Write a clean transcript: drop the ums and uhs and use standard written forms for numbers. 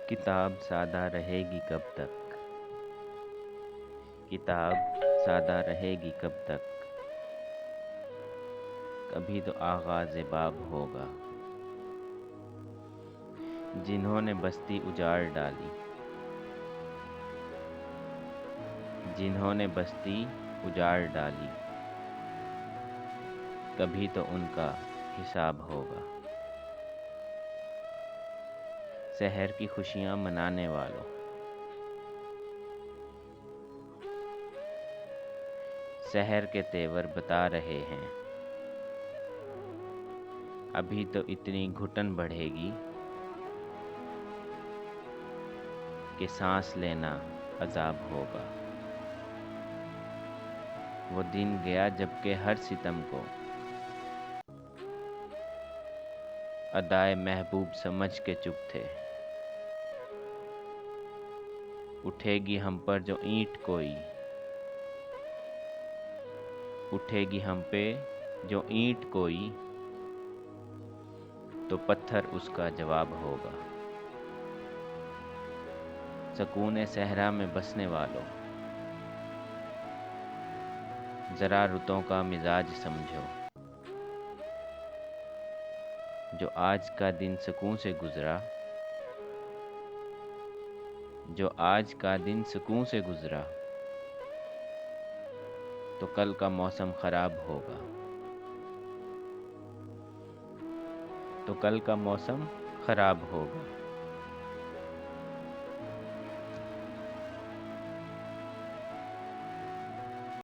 کتاب سادہ رہے گی کب تک؟ کتاب سادہ رہے گی کب تک؟ کبھی تو آغاز باب ہوگا۔ جنہوں نے بستی اجاڑ ڈالی، جنہوں نے بستی اجاڑ ڈالی، کبھی تو ان کا حساب ہوگا۔ سحر کی خوشیاں منانے والوں، سحر کے تیور بتا رہے ہیں، ابھی تو اتنی گھٹن بڑھے گی کہ سانس لینا عذاب ہوگا۔ وہ دن گیا جب کہ ہر ستم کو ادائے محبوب سمجھ کے چپ تھے۔ اٹھے گی ہم پر جو اینٹ کوئی، اٹھے گی ہم پہ جو اینٹ کوئی، تو پتھر اس کا جواب ہوگا۔ سکون صحرا میں بسنے والوں، ذرا رتوں کا مزاج سمجھو۔ جو آج کا دن سکون سے گزرا، جو آج کا دن سکون سے گزرا، تو کل کا موسم خراب ہوگا۔ تو کل کا موسم خراب ہوگا۔